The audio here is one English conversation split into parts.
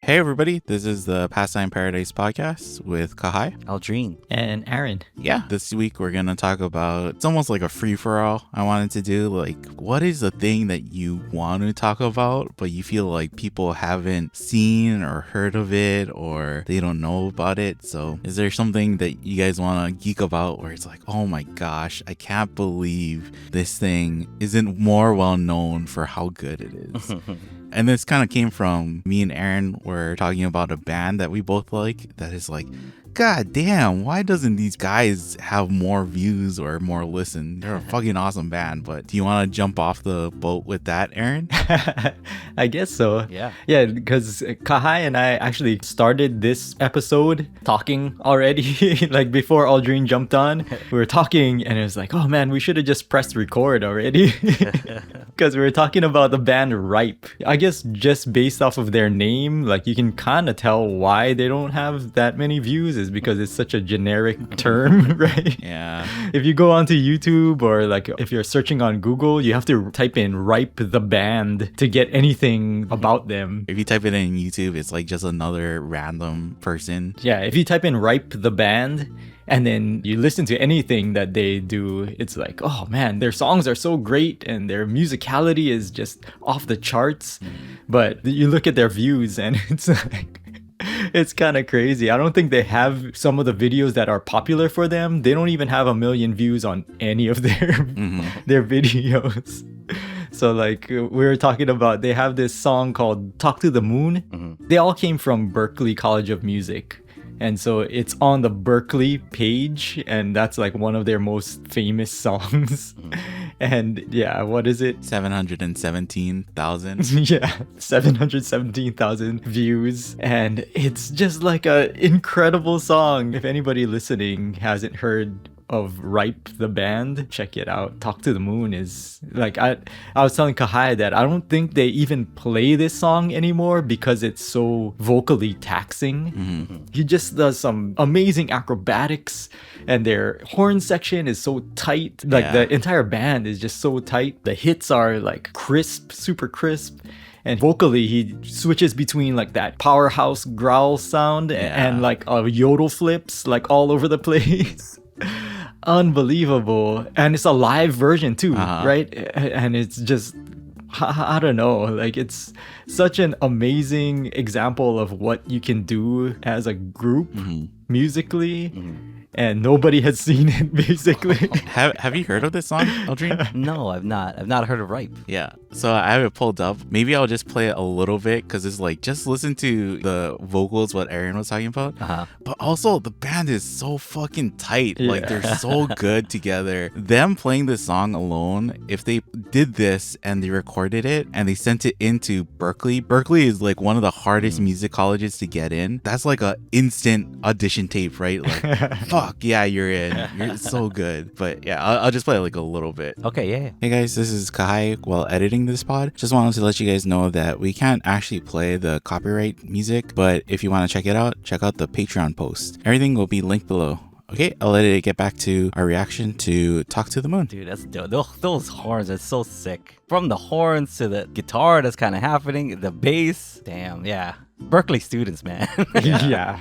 Hey everybody, this is the Pastime Paradise podcast with Kahai. Aldrine. And Aaron. Yeah, this week we're going to talk about, it's almost like a free-for-all I wanted to do. Like, what is the thing that you want to talk about, but you feel like people haven't seen or heard of it, or they don't know about it? So is there something that you guys want to geek about where it's like, oh my gosh, I can't believe this thing isn't more well known for how good it is? And this kind of came from me and Aaron were talking about a band that we both like that is like, God damn, why doesn't these guys have more views or more listen? They're a fucking awesome band. But do you want to jump off the boat with that, Aaron? I guess so. Yeah. Yeah, because Kahai and I actually started this episode talking already. Like before Aldrine jumped on, we were talking and it was like, oh man, we should have just pressed record already. Because we were talking about the band Ripe. I guess just based off of their name, like you can kind of tell why they don't have that many views is because it's such a generic term, right? Yeah. If you go onto YouTube or like if you're searching on Google, you have to type in Ripe the band to get anything about them. If you type it in YouTube, it's like just another random person. Yeah, if you type in Ripe the band and then you listen to anything that they do, it's like, oh man, their songs are so great and their musicality is just off the charts. But you look at their views and it's like, it's kind of crazy. I don't think they have some of the videos that are popular for them. They don't even have 1 million views on any of their videos. So like we were talking about, they have this song called Talk to the Moon. They all came from Berklee College of Music. And so it's on the Berklee page, and that's like one of their most famous songs. And yeah, what is it? 717,000. Yeah, 717,000 views. And it's just like a incredible song. If anybody listening hasn't heard of Ripe the band, check it out. Talk to the Moon is like, I was telling Kahai that I don't think they even play this song anymore because it's so vocally taxing. He just does some amazing acrobatics and their horn section is so tight. Like the entire band is just so tight. The hits are like crisp, super crisp. And vocally, he switches between like that powerhouse growl sound and like yodel flips like all over the place. Unbelievable. And it's a live version too, right? And it's just, I don't know, like it's such an amazing example of what you can do as a group musically. And nobody has seen it, basically. Have you heard of this song, Aldrine? No, I've not. I've not heard of Ripe. Yeah. So I have it pulled up. Maybe I'll just play it a little bit because it's like, just listen to the vocals, what Aaron was talking about. But also, the band is so fucking tight. Yeah. Like, they're so good together. Them playing this song alone, if they did this and they recorded it and they sent it into Berklee, Berklee is like one of the hardest music colleges to get in. That's like a instant audition tape, right? Like, fuck, yeah, you're in. You're so good. But yeah, I'll just play like a little bit. Okay, yeah. Hey guys, this is Kahai while editing this pod. Just wanted to let you guys know that we can't actually play the copyright music, but if you want to check it out, check out the Patreon post. Everything will be linked below. Okay, I'll let it get back to our reaction to Talk to the Moon. Dude, that's dope. Those horns are so sick. From the horns to the guitar that's kind of happening, the bass. Damn, yeah. Berklee students, man. Yeah.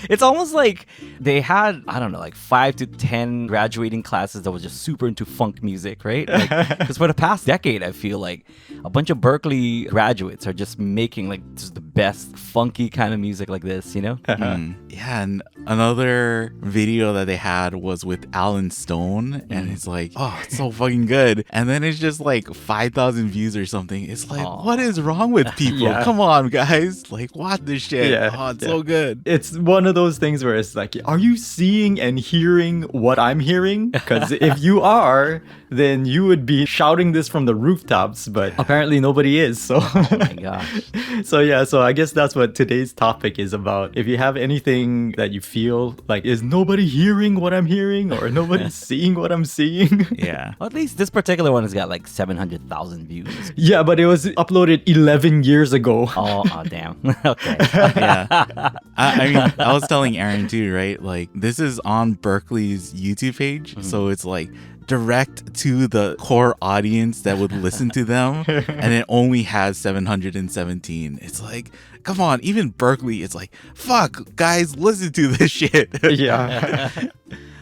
It's almost like they had, I don't know, like 5 to 10 graduating classes that was just super into funk music, right? Because for the past decade, I feel like a bunch of Berklee graduates are just making like just the best funky kind of music like this, you know? Yeah, and another video that they had was with Alan Stone, and it's like, oh, it's so fucking good. And then it's just like 5,000 views or something. It's like, what is wrong with people? Yeah. Come on, guys. Like, watch this shit. Yeah, Oh, it's so good. It's one of those things where it's like, are you seeing and hearing what I'm hearing? Because if you are, then you would be shouting this from the rooftops, but apparently nobody is. So, Oh my gosh. so yeah, so I guess that's what today's topic is about. If you have anything that you feel like, is nobody hearing what I'm hearing or nobody seeing what I'm seeing? Yeah. Well, at least this particular one has got like 700,000 views. Yeah, but it was uploaded 11 years ago. Oh, damn. Okay. Yeah. I mean, I was telling Aaron too, right? Like, this is on Berklee's YouTube page. So it's like direct to the core audience that would listen to them, and it only has 717. It's like, come on, even Berkeley, it's like, fuck, guys, listen to this shit. Yeah.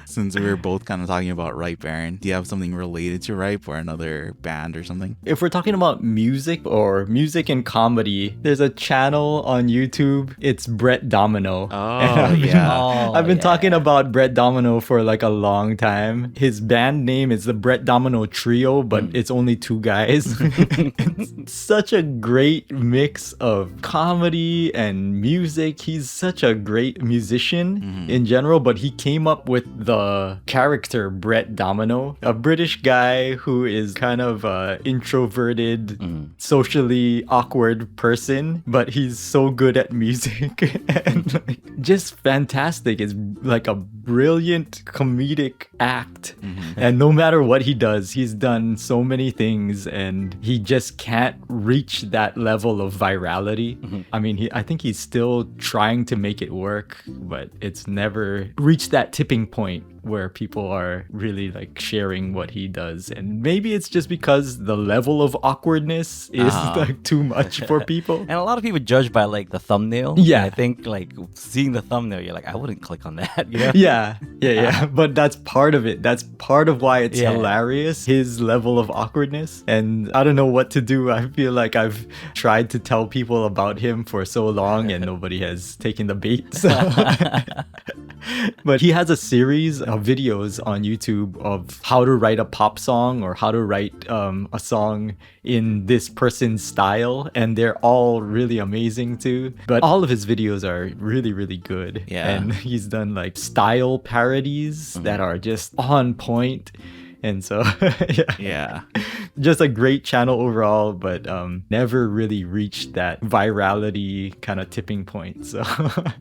Since we were both kind of talking about Ripe, Aaron, do you have something related to Ripe or another band or something? If we're talking about music or music and comedy, there's a channel on YouTube. It's Brett Domino. Oh, I've been talking about Brett Domino for like a long time. His band name is the Brett Domino Trio, but it's only two guys. It's such a great mix of comedy and music. He's such a great musician in general, but he came up with the character Brett Domino, a British guy who is kind of a introverted, socially awkward person, but he's so good at music and like, just fantastic. It's like a brilliant comedic act, and no matter what he does, he's done so many things, and he just can't reach that level of virality. I mean, I think he's still trying to make it work, but it's never reached that tipping point where people are really like sharing what he does. And maybe it's just because the level of awkwardness is like too much for people. And a lot of people judge by like the thumbnail. Yeah. And I think like seeing the thumbnail, you're like, I wouldn't click on that, you know? Yeah. But that's part of it. That's part of why it's hilarious, his level of awkwardness. And I don't know what to do. I feel like I've tried to tell people about him for so long and nobody has taken the bait. So. But he has a series of videos on YouTube of how to write a pop song or how to write a song in this person's style, and they're all really amazing too. But all of his videos are really, really good. Yeah. And he's done like style parodies that are just on point. And so, Yeah. just a great channel overall, but never really reached that virality kind of tipping point. So,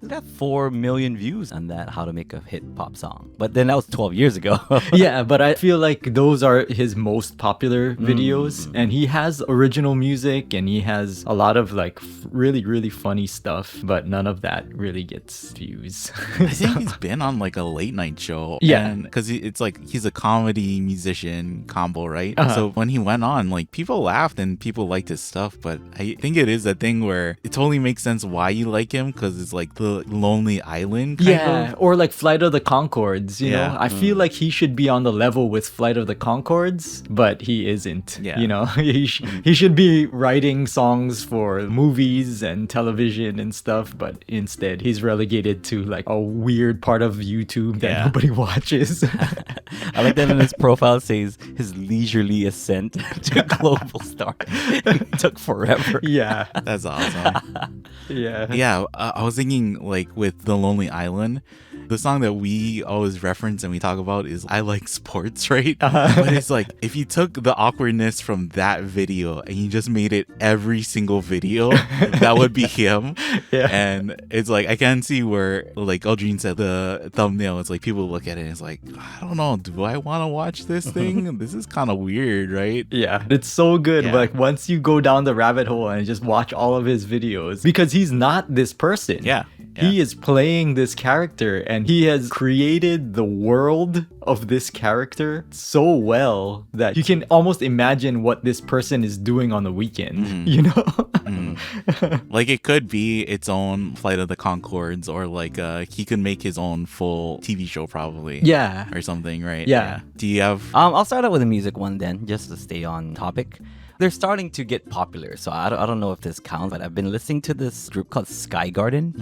He's got 4 million views on that How to Make a Hit Pop Song. But then that was 12 years ago. yeah, but I feel like those are his most popular videos, and he has original music and he has a lot of like really, really funny stuff, but none of that really gets views. I think he's been on like a late night show. Yeah. Because it's like he's a comedy musician combo, right? So when he went on, like people laughed and people liked his stuff, but I think it is a thing where it totally makes sense why you like him, because it's like the Lonely Island kind of. Or like Flight of the Conchords, you Yeah. know? I feel like he should be on the level with Flight of the Conchords, but he isn't. Yeah. You know, he should be writing songs for movies and television and stuff, but instead he's relegated to like a weird part of YouTube that nobody watches. I like that in his profile says his leisurely ascent to global star. It took forever. Yeah. That's awesome. Yeah. Yeah, I was thinking like with The Lonely Island, the song that we always reference and we talk about is I Like Sports, right? But it's like if you took the awkwardness from that video and you just made it every single video, that would be him. Yeah. And it's like I can see where, like Aldrin said, the thumbnail, it's like people look at it and it's like, I don't know, do I want to watch this thing? This is kind of weird, right? Yeah, it's so good. Yeah. Like once you go down the rabbit hole and just watch all of his videos, because he's not this person. Yeah. He is playing this character and he has created the world of this character so well that you can almost imagine what this person is doing on the weekend, you know? Like it could be its own Flight of the Conchords, or like he could make his own full TV show probably. Yeah. Or something, right? Yeah. Do you have I'll start out with a music one then, just to stay on topic. They're starting to get popular, so I don't know if this counts, but I've been listening to this group called Sky Garden.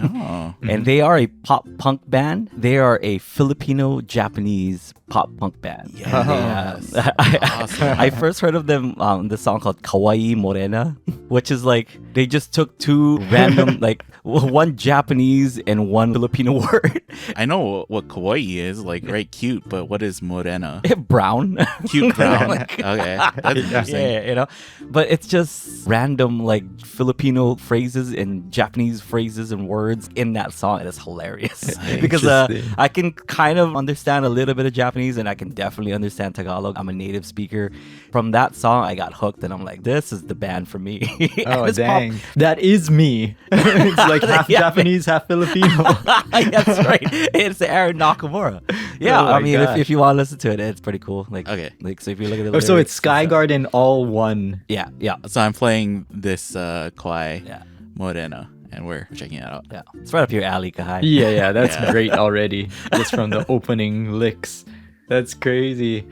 And they are a pop punk band. They are a Filipino-Japanese pop punk band. Yes. I first heard of them the song called Kawaii Morena, which is like they just took two random, like one Japanese and one Filipino word. I know what kawaii is, like right, cute, but what is morena? Brown. Cute brown. Like- Okay. That's interesting. Yeah, you know. But it's just random like Filipino phrases and Japanese phrases and words in that song. And it's hilarious because Interesting. I can kind of understand a little bit of Japanese and I can definitely understand Tagalog. I'm a native speaker. From that song, I got hooked and I'm like, this is the band for me. And Oh it's dang, that is me. It's like half Yeah. Japanese, half Filipino. That's right. It's Aaron Nakamura. Yeah, Oh my I mean, gosh. if you want to listen to it, it's pretty cool. Like, Okay. like so if you look at the Oh, so it's lyrics, Sky Garden all one. yeah, yeah, So I'm playing this Kwai yeah, Morena, and we're checking it out. yeah. It's right up your alley, Kahai. Yeah, that's Yeah. great already. Just from the opening licks. That's crazy.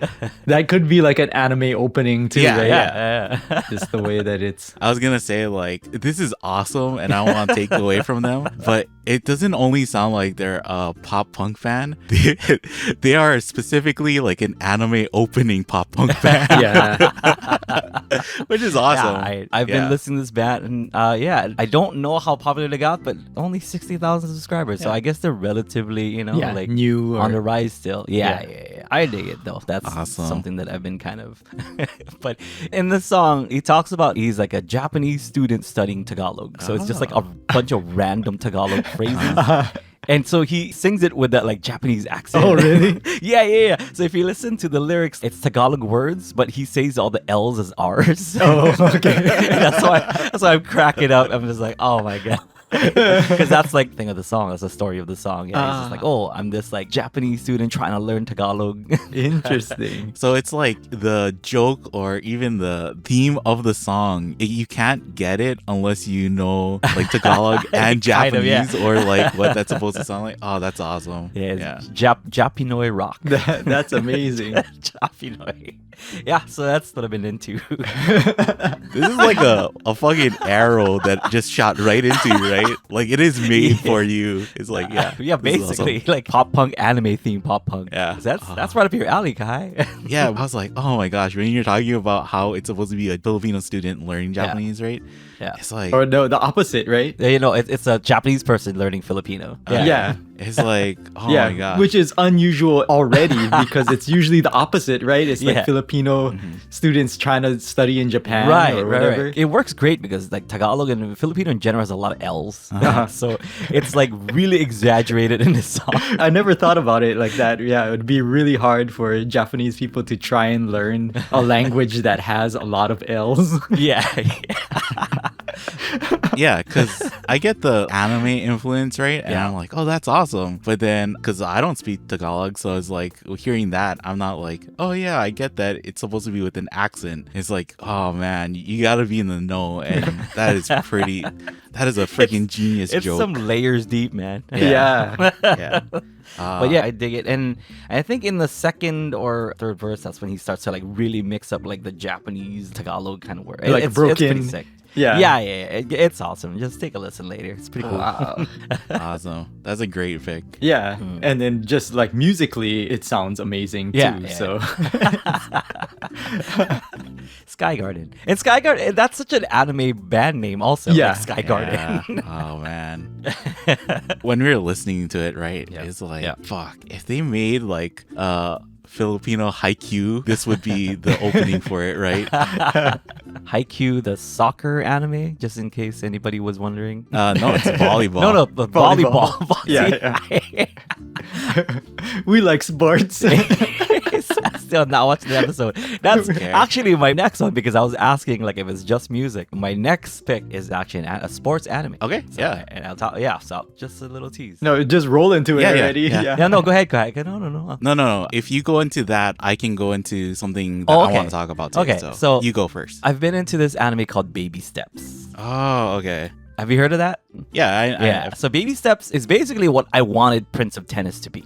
That could be like an anime opening too, Yeah, right? yeah. Just the way that it's. I was gonna say like this is awesome, and I don't want to take away from them, but it doesn't only sound like they're a pop punk fan. They are specifically like an anime opening pop punk fan. Yeah. Which is awesome. I've Yeah. been listening to this band, and yeah, I don't know how popular they got, but only 60,000 subscribers. So Yeah. I guess they're relatively, you know, Yeah, like new on or- the rise still. Yeah, Yeah. yeah, yeah. I dig it though. That's Awesome. something that I've been kind of. But in the song, he talks about he's like a Japanese student studying Tagalog. So it's just like a bunch of random Tagalog phrases. And so he sings it with that like Japanese accent. Oh, really? yeah. So if you listen to the lyrics, it's Tagalog words, but he says all the L's as R's. Oh, okay. that's why I'm cracking up. I'm just like, oh my god. Because that's like the thing of the song. That's the story of the song. Yeah, it's just like, oh, I'm this like Japanese student trying to learn Tagalog. Interesting. So it's like the joke or even the theme of the song. You can't get it unless you know like Tagalog and Kind of, yeah. Japanese or like what that's supposed to sound like. Oh, that's awesome. Yeah, it's Japinoi rock. That's amazing. Japinoi. Yeah, so that's what I've been into. This is like a fucking arrow that just shot right into you, right? Like it is made for you. It's like yeah, yeah, this is basically awesome. like pop punk anime theme pop punk. Yeah. That's right up your alley, Kai. Yeah, I was like, oh my gosh, when you're talking about how it's supposed to be a Filipino student learning Japanese, right? Yeah. It's like Or no, the opposite, right? You know, it's a Japanese person learning Filipino. Yeah. it's like oh Yeah, my gosh. which is unusual already because it's usually the opposite, right? It's like Yeah. Filipino students trying to study in Japan Right, or right, whatever. right. It works great because like Tagalog and Filipino in general has a lot of L's, so it's like really exaggerated in this song. I never thought about it like that. Yeah, it would be really hard for Japanese people to try and learn a language that has a lot of L's. yeah, Yeah, because I get the anime influence, right? And Yeah. I'm like, oh, that's awesome. But then, because I don't speak Tagalog, so it's like hearing that, I'm not like, oh, yeah, I get that it's supposed to be with an accent. It's like, oh, man, you got to be in the know. And that is pretty, that is a freaking genius it's joke. some layers deep, man. Yeah. Yeah. But yeah, I dig it, and I think in the second or third verse, that's when he starts to like really mix up like the Japanese Tagalog kind of word. Like It's pretty broken- sick. Yeah. yeah. It's awesome. Just take a listen later. It's pretty cool. Wow. Awesome. That's a great pick. Yeah. And then just like musically, it sounds amazing too. Yeah, yeah. So Sky Garden. And Sky Garden, that's such an anime band name also. Yeah. Like Sky Garden. Yeah. Oh, man. When we were listening to it, right? Yeah. It's like, Yeah. fuck, if they made like Filipino haiku, this would be the opening for it, right? Haikyuu, the soccer anime, just in case anybody was wondering. No, it's volleyball. No, the volleyball. Yeah, we like sports. Still not watching the episode. That's Okay. actually my next one because I was asking like if it's just music. My next pick is actually a sports anime. Okay, So, yeah. and I'll talk. Yeah, so just a little tease. No, just roll into it Yeah, yeah, already. yeah. Yeah, no, go ahead. No. No. If you go into that, I can go into something that Oh, I okay. want to talk about too. Okay, so- you go first. I've been into this anime called Baby Steps. Oh, okay. Have you heard of that? Yeah, Yeah. So Baby Steps is basically what I wanted Prince of Tennis to be.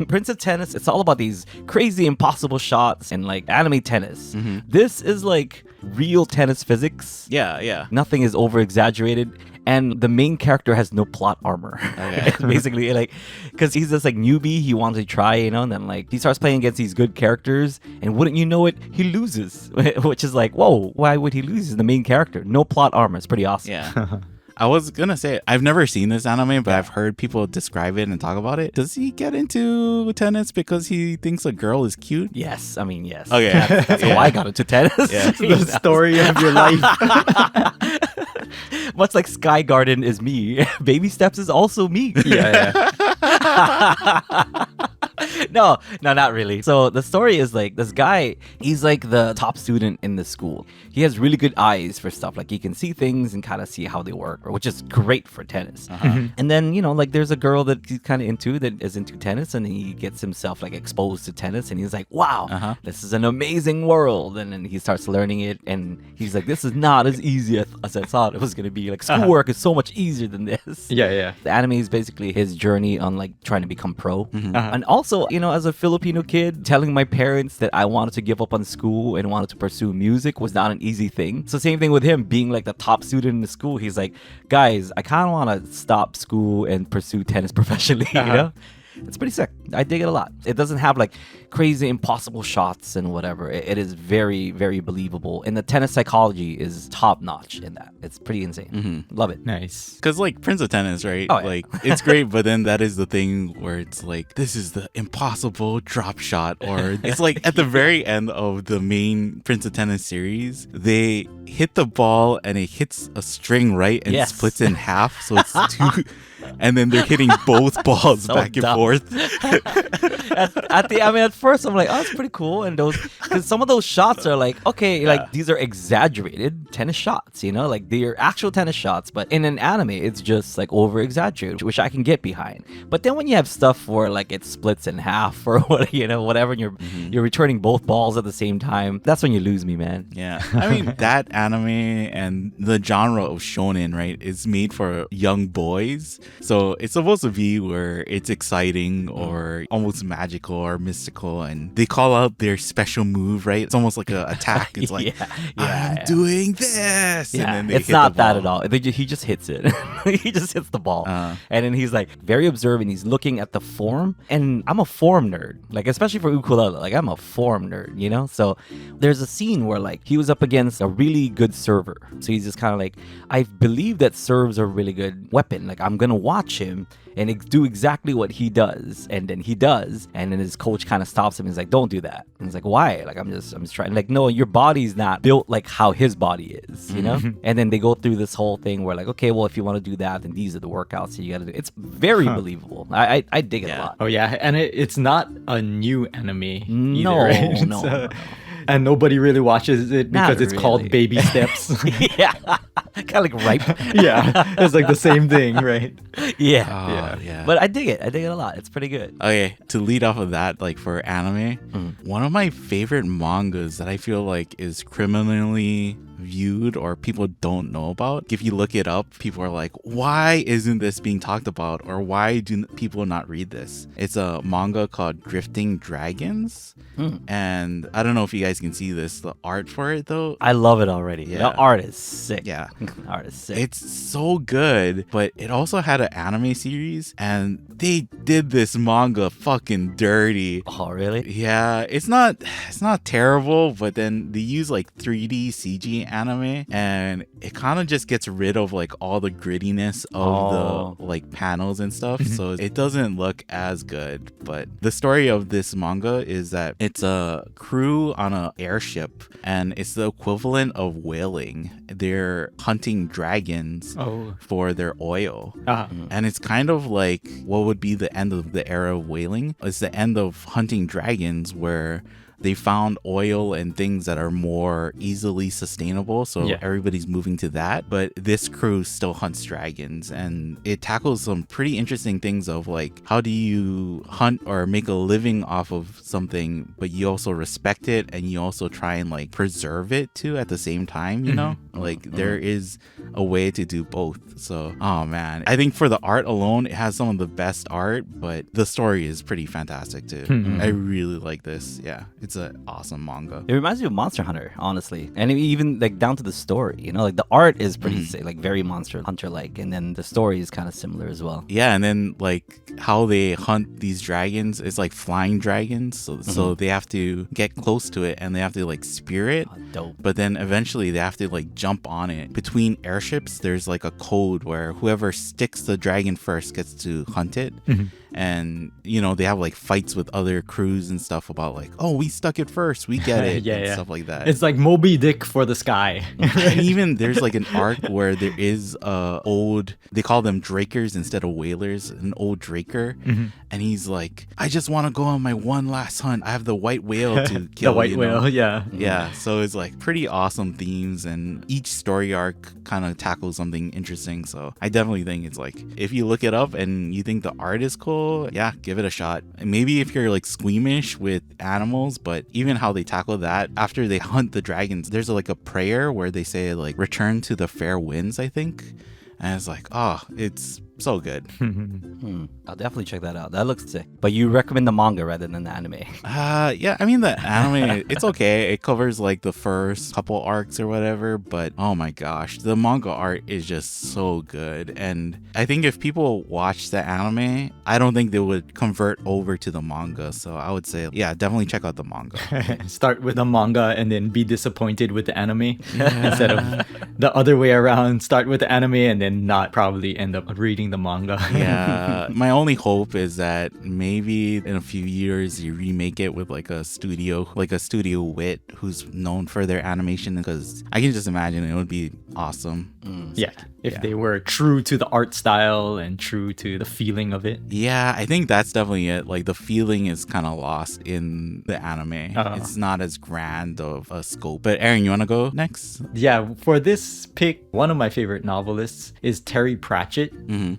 Prince of Tennis, it's all about these crazy impossible shots and like anime tennis. This is like real tennis physics. yeah. Nothing is over exaggerated. And the main character has no plot armor. Okay. It's basically like, because he's this like newbie, he wants to try, you know, and then like he starts playing against these good characters, and wouldn't you know it, he loses, which is like, whoa, why would he lose? He's the main character, no plot armor. It's pretty awesome. Yeah. I was gonna say, I've never seen this anime, but I've heard people describe it and talk about it. Does he get into tennis because he thinks a girl is cute? Yes, I mean, yes. Okay. That's how I got into tennis. Yeah. The story of your life. Much like Sky Garden is me, Baby Steps is also me. Yeah. No, not really. So the story is like this guy, he's like the top student in the school. He has really good eyes for stuff. Like he can see things and kind of see how they work, which is great for tennis. And then, like there's a girl that he's kind of into that is into tennis, and he gets himself like exposed to tennis, and he's like, wow, this is an amazing world. And then he starts learning it, and he's like, this is not as easy as I thought it was going to be. Like schoolwork is so much easier than this. Yeah. The anime is basically his journey on like trying to become pro. And also, as a Filipino kid, telling my parents that I wanted to give up on school and wanted to pursue music was not an easy thing. So same thing with him being like the top student in the school. He's like, guys, I kind of want to stop school and pursue tennis professionally, It's pretty sick. I dig it a lot. It doesn't have like crazy impossible shots and whatever. It is very, very believable. And the tennis psychology is top notch in that. It's pretty insane. Love it. Nice. Because like Prince of Tennis, right? Oh, yeah. Like it's great, but then that is the thing where it's like, this is the impossible drop shot. Or it's like at the very end of the main Prince of Tennis series, they hit the ball and it hits a string, right? And splits in half. So it's two. And then they're hitting both balls So back dumb. and forth. At first I'm like, oh, it's pretty cool. And because some of those shots are like, okay, like these are exaggerated tennis shots, like they're actual tennis shots, but in an anime, it's just like over exaggerated, which I can get behind. But then when you have stuff where like it splits in half or whatever, and you're returning both balls at the same time, that's when you lose me, man. Yeah. I mean, that anime and the genre of shonen, right, is made for young boys. So it's supposed to be where it's exciting or almost magical or mystical, and they call out their special move, right? It's almost like an attack. It's like, I'm doing this. Yeah, and then they it's hit not the ball. that at all. He just hits it. He just hits the ball. And then he's like very observant. He's looking at the form. And I'm a form nerd, like especially for ukulele. Like I'm a form nerd, So there's a scene where like he was up against a really good server. So he's just kind of like, I believe that serves are a really good weapon. Like I'm gonna watch him and do exactly what he does, and then he does, and then his coach kind of stops him and he's like, don't do that. And he's like, why? Like I'm just trying. Like, no, your body's not built like how his body is, And then they go through this whole thing where like, okay, well, if you want to do that, then these are the workouts that you gotta do. It's very believable. I dig it a lot. Oh yeah, and it's not a new anime either, No, right? no. And nobody really watches it because Not it's called really. Baby Steps. Yeah, kind of like ripe. Yeah, it's like the same thing, right? Yeah. Oh, yeah. But I dig it a lot. It's pretty good. Okay, to lead off of that, like for anime, one of my favorite mangas that I feel like is criminally viewed or people don't know about. If you look it up, people are like, why isn't this being talked about? Or why do people not read this? It's a manga called Drifting Dragons. And I don't know if you guys can see this, the art for it though. I love it already. Yeah. The art is sick. Yeah. Art is sick. It's so good, but it also had an anime series and they did this manga fucking dirty. Oh, really? Yeah, it's not terrible, but then they use like 3D CG anime and it kind of just gets rid of like all the grittiness of the like panels and stuff. So it doesn't look as good. But the story of this manga is that it's a crew on an airship and it's the equivalent of whaling. They're hunting dragons for their oil. And it's kind of like what would be the end of the era of whaling. It's the end of hunting dragons where they found oil and things that are more easily sustainable, so everybody's moving to that. But this crew still hunts dragons, and it tackles some pretty interesting things of like, how do you hunt or make a living off of something, but you also respect it and you also try and like preserve it too at the same time, like there is a way to do both. So, oh man, I think for the art alone, it has some of the best art, but the story is pretty fantastic too. I really like this. Yeah, it's an awesome manga. It reminds me of Monster Hunter, honestly, and even like down to the story. Like the art is pretty sick, like very Monster Hunter like, and then the story is kind of similar as well. Yeah, and then like how they hunt these dragons is like flying dragons, so they have to get close to it and they have to like spear it. Dope. But then eventually they have to like jump on it. Between airships, there's like a code where whoever sticks the dragon first gets to hunt it. And, you know, they have like fights with other crews and stuff about like, oh, we stuck it first, we get it, and stuff like that. It's like Moby Dick for the sky. And even there's like an arc where there is old, they call them drakers instead of whalers, an old draker. And he's like, I just want to go on my one last hunt. I have the white whale to kill. The white whale, yeah. Yeah, so it's like pretty awesome themes, and each story arc kind of tackles something interesting. So I definitely think it's like, if you look it up and you think the art is cool, yeah, give it a shot. And maybe if you're like squeamish with animals, but even how they tackle that after they hunt the dragons, there's like a prayer where they say like, return to the fair winds, I think. And it's like, oh, it's so good. I'll definitely check that out. That looks sick. But you recommend the manga rather than the anime? Yeah, I mean, the anime, it's okay. It covers like the first couple arcs or whatever, but oh my gosh, the manga art is just so good. And I think if people watch the anime, I don't think they would convert over to the manga. So I would say, yeah, definitely check out the manga. Start with the manga and then be disappointed with the anime instead of the other way around. Start with the anime and then not probably end up reading the manga. Yeah, my only hope is that maybe in a few years you remake it with like a studio wit who's known for their animation, because I can just imagine it would be awesome. Yeah, if they were true to the art style and true to the feeling of it. Yeah, I think that's definitely it. Like the feeling is kind of lost in the anime. It's not as grand of a scope. But Aaron, you want to go next? Yeah, for this pick, one of my favorite novelists is Terry Pratchett.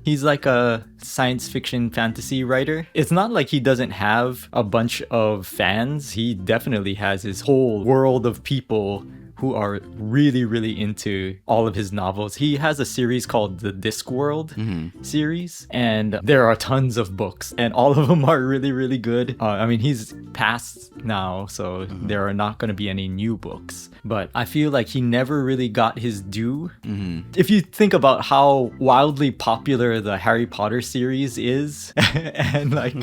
He's like a science fiction fantasy writer. It's not like he doesn't have a bunch of fans. He definitely has his whole world of people who are really, really into all of his novels. He has a series called the Discworld series, and there are tons of books, and all of them are really, really good. I mean, he's passed now, so there are not going to be any new books, but I feel like he never really got his due. If you think about how wildly popular the Harry Potter series is, and like,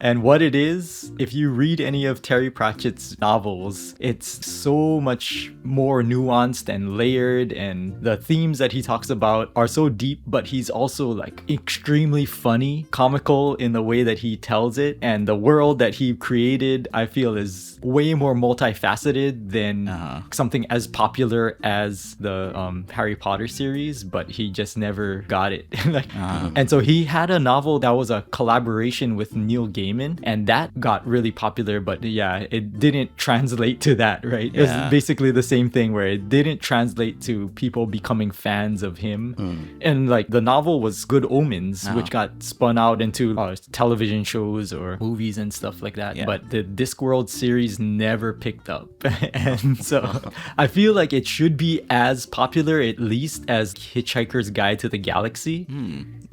and what it is, if you read any of Terry Pratchett's novels, it's so much more nuanced and layered, and the themes that he talks about are so deep, but he's also like extremely funny, comical in the way that he tells it, and the world that he created, I feel, is way more multifaceted than something as popular as the Harry Potter series, but he just never got it. And so he had a novel that was a collaboration with Neil Gaiman, and that got really popular, but yeah, it didn't translate to that, right? It was basically the same thing where it didn't translate to people becoming fans of him. And like the novel was Good Omens, which got spun out into television shows or movies and stuff like that, but the Discworld series never picked up. And so I feel like it should be as popular at least as Hitchhiker's Guide to the Galaxy.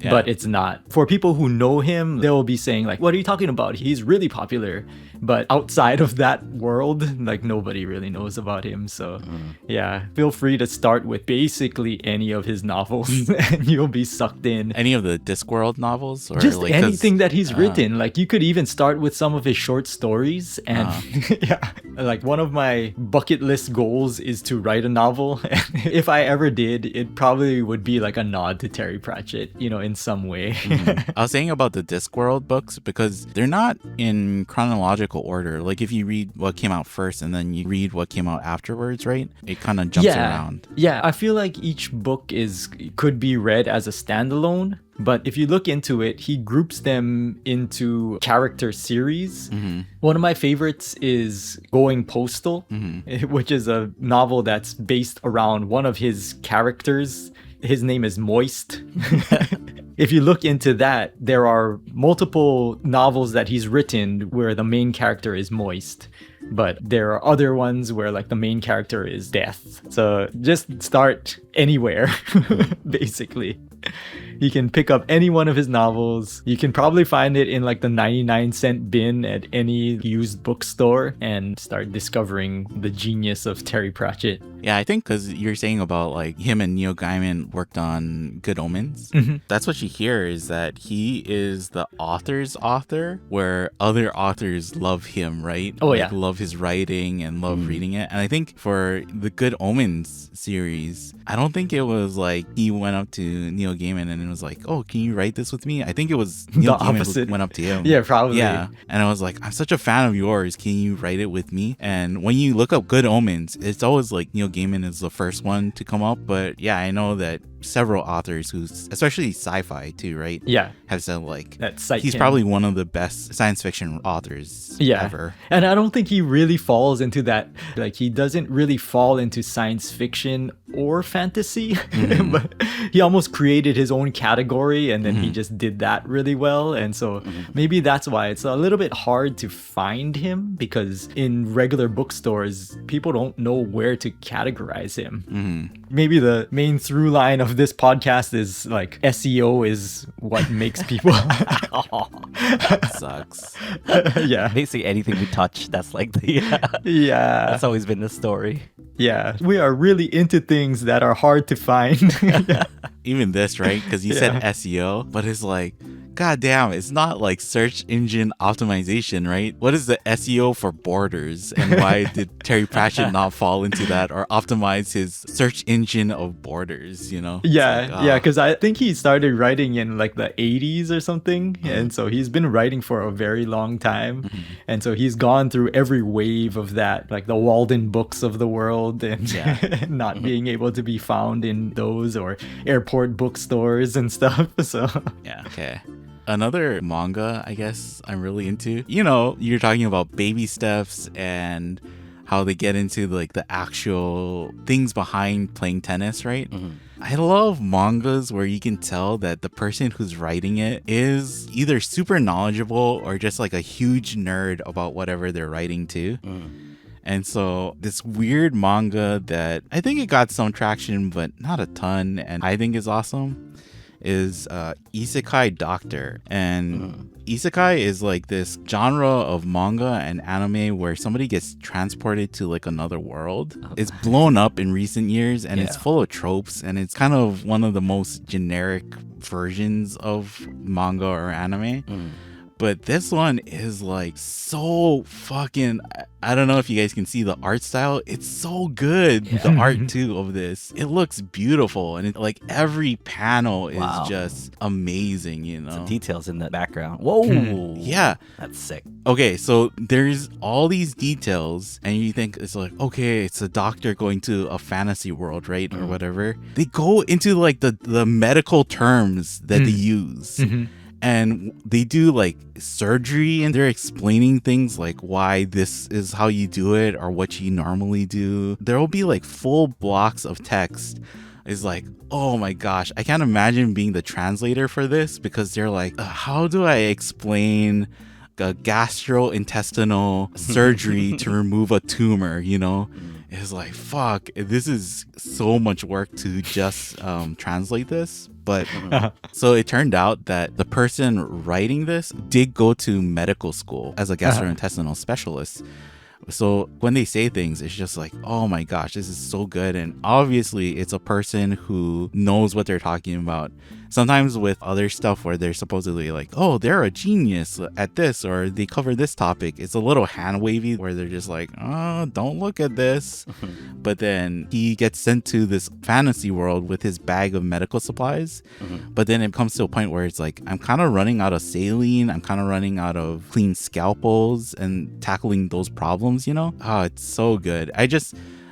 But it's not. For people who know him, they'll be saying like, what are you talking about? He's really popular. But outside of that world, like nobody really knows about him. So yeah, feel free to start with basically any of his novels and you'll be sucked in. Any of the Discworld novels? Or just like, anything that he's written. Like you could even start with some of his short stories. And yeah, like one of my bucket list goals is to write a novel. If I ever did, it probably would be like a nod to Terry Pratchett, you know, in some way. I was saying about the Discworld books because they're not in chronological order. Like if you read what came out first and then you read what came out afterwards, right? It kind of jumps around. Yeah, I feel like each book could be read as a standalone. But if you look into it, he groups them into character series. One of my favorites is Going Postal, which is a novel that's based around one of his characters. His name is Moist. If you look into that, there are multiple novels that he's written where the main character is Moist. But there are other ones where like the main character is Death. So just start anywhere, basically. You can pick up any one of his novels. You can probably find it in like the 99-cent bin at any used bookstore and start discovering the genius of Terry Pratchett. Yeah, I think because you're saying about like him and Neil Gaiman worked on Good Omens. That's what you hear, is that he is the author's author, where other authors love him, right? Oh, like, yeah. love his writing and love reading it. And I think for the Good Omens series, I don't think it was like he went up to Neil Gaiman and it was like, oh, can you write this with me? I think it was Neil The Gaiman opposite. who went up to him. Yeah, probably. Yeah. And I was like, I'm such a fan of yours. Can you write it with me? And when you look up Good Omens, it's always like Neil Gaiman is the first one to come up. But yeah, I know that several authors who, especially sci-fi too, right? Yeah. Have said like That cite he's him. probably one of the best science fiction authors ever. And I don't think he really falls into that. Like, he doesn't really fall into science fiction or fantasy, but he almost created his own category and then he just did that really well. And so maybe that's why it's a little bit hard to find him, because in regular bookstores, people don't know where to categorize him. Maybe the main through line of this podcast is like SEO is what makes people. That sucks. Yeah. Basically anything we touch, that's like the Yeah. that's always been the story. Yeah. We are really into things that are hard to find. Even this, right? Because you said SEO, but it's like, god damn, it's not like search engine optimization, right? What is the SEO for Borders, and why did Terry Pratchett not fall into that or optimize his search engine of Borders, you know? It's Yeah, like, yeah, because I think he started writing in like the 80s or something. And so he's been writing for a very long time. And so he's gone through every wave of that, like the Walden books of the world, and not being able to be found in those or airport bookstores and stuff. So, yeah, okay. Another manga, I guess, I'm really into. You know, you're talking about baby steps and how they get into like the actual things behind playing tennis, right? I love mangas where you can tell that the person who's writing it is either super knowledgeable or just like a huge nerd about whatever they're writing to. And so this weird manga that I think it got some traction, but not a ton, and I think is awesome, is Isekai Doctor. And Isekai is like this genre of manga and anime where somebody gets transported to like another world. It's blown up in recent years and it's full of tropes, and it's kind of one of the most generic versions of manga or anime. But this one is like so fucking, I don't know if you guys can see the art style. It's so good. The art too of this. It looks beautiful. And like every panel is just amazing, you know. The details in the background. Whoa. Yeah. That's sick. Okay, so there's all these details and you think it's like, okay, it's a doctor going to a fantasy world, right? Or whatever. They go into like the medical terms that they use. And they do like surgery and they're explaining things like why this is how you do it or what you normally do. There will be like full blocks of text. It's like, oh my gosh, I can't imagine being the translator for this, because they're like, how do I explain a gastrointestinal surgery to remove a tumor, you know? It's like, fuck, this is so much work to just translate this. But so it turned out that the person writing this did go to medical school as a gastrointestinal specialist. So when they say things, it's just like, oh my gosh, this is so good. And obviously it's a person who knows what they're talking about. Sometimes with other stuff where they're supposedly like, oh, they're a genius at this, or they cover this topic, it's a little hand wavy where they're just like, oh, don't look at this. But then he gets sent to this fantasy world with his bag of medical supplies. But then it comes to a point where it's like, I'm kind of running out of saline. I'm kind of running out of clean scalpels and tackling those problems, you know? Oh, it's so good.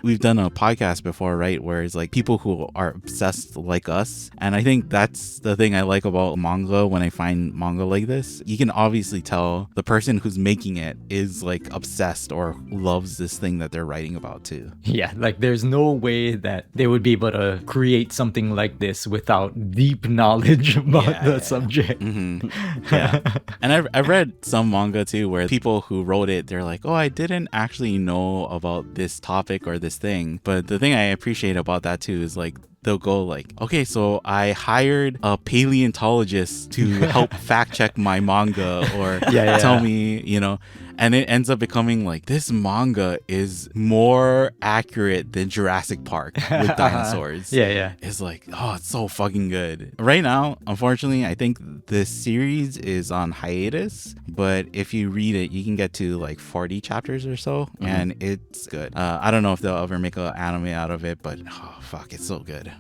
We've done a podcast before, right? Where it's like people who are obsessed like us. And I think that's the thing I like about manga when I find manga like this. You can obviously tell the person who's making it is like obsessed or loves this thing that they're writing about too. Yeah, like there's no way that they would be able to create something like this without deep knowledge about the subject. Yeah. And I've read some manga too where people who wrote it, they're like, oh, I didn't actually know about this topic or this thing. But the thing I appreciate about that too is like they'll go like, okay, so I hired a paleontologist to help fact check my manga or tell me, and it ends up becoming like this manga is more accurate than Jurassic Park with dinosaurs. It's like, oh, it's so fucking good. Right now, unfortunately, I think this series is on hiatus, but if you read it, you can get to like 40 chapters or so, and it's good. I don't know if they'll ever make an anime out of it, but oh, fuck, it's so good.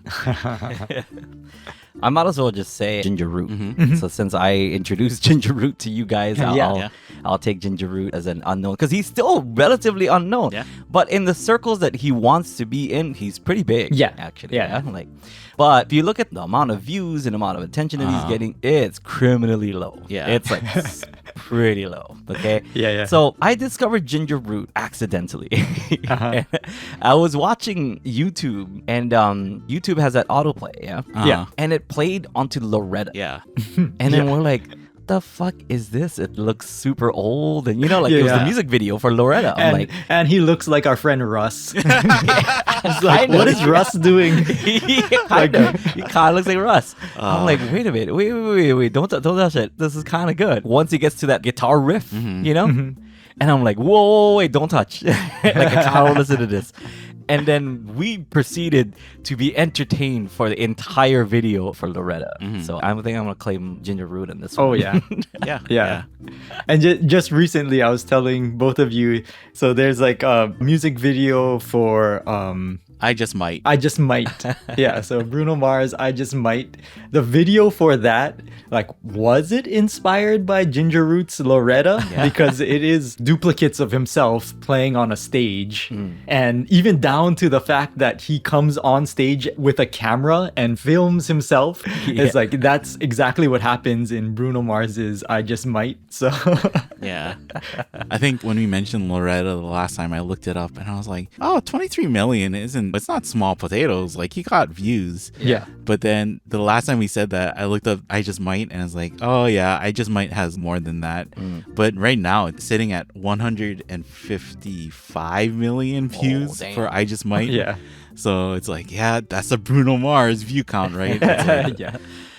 I might as well just say Ginger Root. So since I introduced Ginger Root to you guys, I'll take Ginger Root as an unknown because he's still relatively unknown. But in the circles that he wants to be in, he's pretty big. Actually. But if you look at the amount of views and amount of attention that he's getting, it's criminally low. It's like pretty low. Okay. So I discovered Ginger Root accidentally. I was watching YouTube, and YouTube has that autoplay. And it played onto Loretta. And then we're like, the fuck is this? It looks super old, and it was the music video for Loretta. And he looks like our friend Russ. It's like, what is Russ doing? He kind of looks like Russ. I'm like, wait a minute, wait, don't touch it. This is kind of good. Once he gets to that guitar riff, and I'm like, whoa, wait, don't touch. Like, I can't listen to this. And then we proceeded to be entertained for the entire video for Loretta. So I think I'm going to claim Ginger Root in this one. Oh, yeah. Yeah. And just recently, I was telling both of you, so there's like a music video for... I Just Might. Yeah, so Bruno Mars, I Just Might. The video for that, like, was it inspired by Ginger Root's Loretta? Because it is duplicates of himself playing on a stage. And even down to the fact that he comes on stage with a camera and films himself. It's like, that's exactly what happens in Bruno Mars's I Just Might. So I think when we mentioned Loretta the last time, I looked it up and I was like, oh, 23 million it's not small potatoes. Like, he got views. But then the last time we said that, I looked up I Just Might and I was like, oh yeah, I Just Might has more than that. But right now it's sitting at 155 million views for I Just Might. So it's like, that's a Bruno Mars view count, right? Like,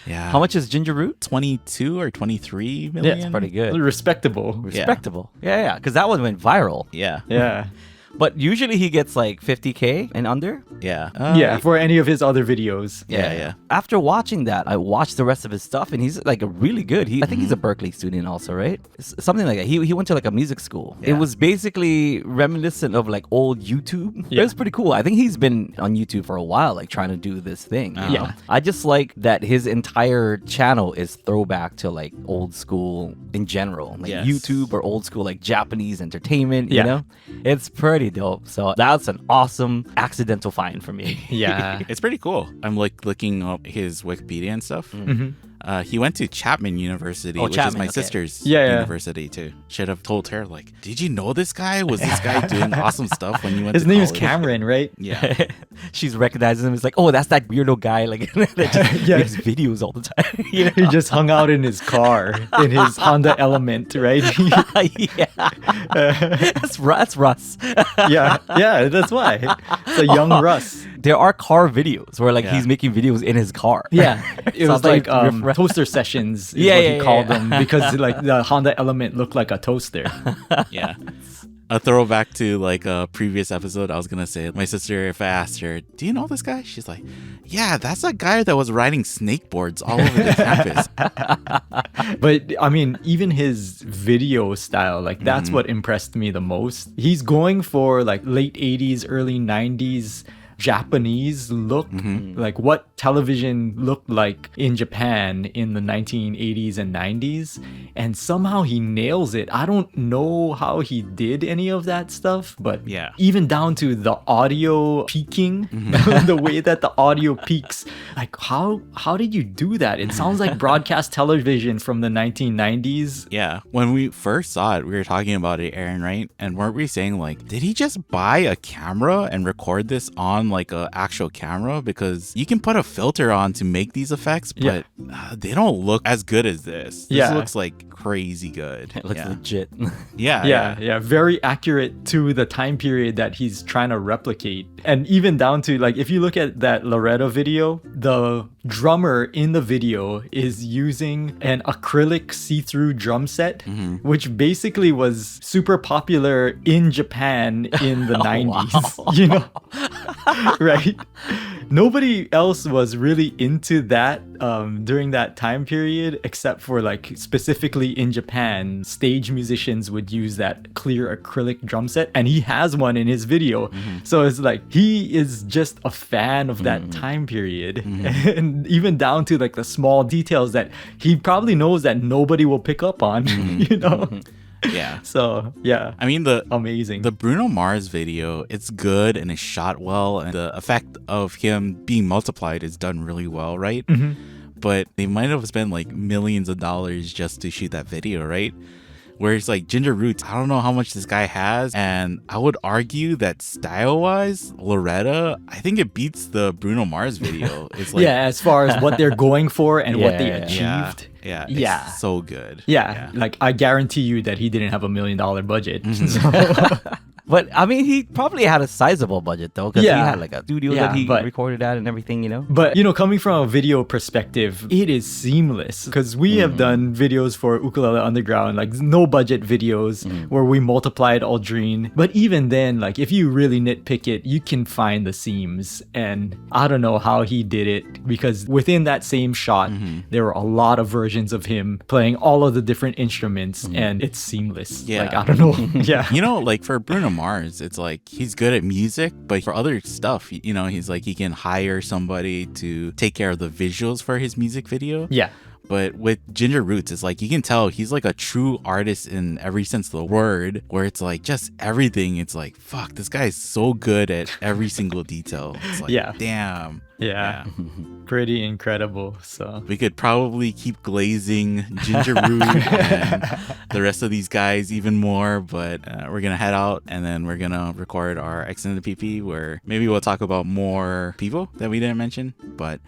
How much is Ginger Root? 22 or 23 million? Yeah, it's pretty good. Respectable. Yeah, because that one went viral. Yeah. But usually he gets like 50K and under. For any of his other videos. After watching that, I watched the rest of his stuff, and he's like a really good. I think he's a Berkeley student also, right? Something like that. He went to like a music school. It was basically reminiscent of like old YouTube. It was pretty cool. I think he's been on YouTube for a while, like trying to do this thing. You know? I just like that his entire channel is throwback to like old school in general, like YouTube or old school like Japanese entertainment. You know, it's pretty dope. So that's an awesome accidental find for me. It's pretty cool. I'm like looking up his Wikipedia and stuff. He went to Chapman University, which is my sister's university too. Should have told her, like, did you know this guy? Was this guy doing awesome stuff when you went to college? His name is Cameron, right? She's recognizing him. It's like, oh, that's that weirdo guy, like, that just makes videos all the time. He just hung out in his car, in his Honda Element, right? That's Russ. That's why. It's a young Russ. There are car videos where like he's making videos in his car. It was like toaster sessions is what he called them, because like the Honda Element looked like a toaster. A throwback to like a previous episode, I was gonna say, my sister, if I asked her, do you know this guy? She's like, yeah, that's a guy that was riding snakeboards all over the campus. But I mean, even his video style, like that's what impressed me the most. He's going for like late 80s, early 90s Japanese look, like what television looked like in Japan in the 1980s and 90s, and somehow he nails it. I don't know how he did any of that stuff, but even down to the audio peaking, the way that the audio peaks, like how did you do that? It sounds like broadcast television from the 1990s. When we first saw it, we were talking about it, Aaron, right? And weren't we saying like, did he just buy a camera and record this on like a actual camera? Because you can put a filter on to make these effects, Yeah. but they don't look as good as this. This Yeah. looks like crazy good. It looks legit. Yeah. Very accurate to the time period that he's trying to replicate. And even down to like, if you look at that Loretto video, the drummer in the video is using an acrylic see-through drum set, which basically was super popular in Japan in the 90s, you know? Right? Nobody else was really into that during that time period, except for like specifically in Japan, stage musicians would use that clear acrylic drum set, and he has one in his video. So it's like he is just a fan of that time period, and even down to like the small details that he probably knows that nobody will pick up on, you know? Yeah. So yeah, I mean, amazing. the Bruno Mars video, it's good and it's shot well, and the effect of him being multiplied is done really well, right? But they might have spent like millions of dollars just to shoot that video, right? Whereas like Ginger Roots, I don't know how much this guy has, and I would argue that style-wise, Loretta, I think it beats the Bruno Mars video. It's like, yeah, as far as what they're going for and what they Yeah. achieved. it's Yeah. so good. Yeah, like I guarantee you that he didn't have $1 million budget. But I mean, he probably had a sizable budget though, because Yeah. he had like a studio Yeah, that he but- recorded at and everything, you know? But, you know, coming from a video perspective, it is seamless because we have done videos for Ukulele Underground, like no budget videos where we multiplied Aldrine. But even then, like if you really nitpick it, you can find the seams. And I don't know how he did it because within that same shot, there were a lot of versions of him playing all of the different instruments and it's seamless. Yeah. Like, I don't know. Yeah. You know, like for Bruno Mars, it's like he's good at music, but for other stuff, you know, he's like he can hire somebody to take care of the visuals for his music video. Yeah. But with Ginger Roots, it's like you can tell he's like a true artist in every sense of the word, where it's like just everything. It's like, fuck, this guy is so good at every single detail. It's like, Yeah. damn. Yeah. Pretty incredible. So We could probably keep glazing Ginger Root and the rest of these guys even more, but we're going to head out and then we're going to record our extended PP where maybe we'll talk about more people that we didn't mention. But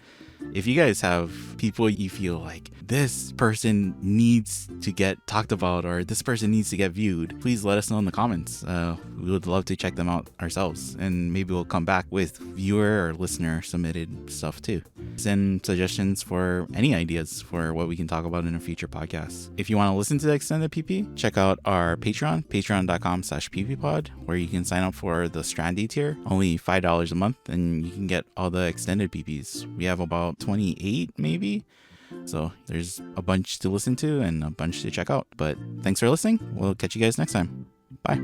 if you guys have people you feel like this person needs to get talked about or this person needs to get viewed, please let us know in the comments. We would love to check them out ourselves, and maybe we'll come back with viewer or listener submitted stuff too. Send suggestions for any ideas for what we can talk about in a future podcast. If you want to listen to the extended PP, check out our Patreon, patreon.com/PPPod, where you can sign up for the Strandy tier, only $5 a month, and you can get all the extended PPs. We have about 28 maybe. So there's a bunch to listen to and a bunch to check out. But thanks for listening. We'll catch you guys next time. Bye.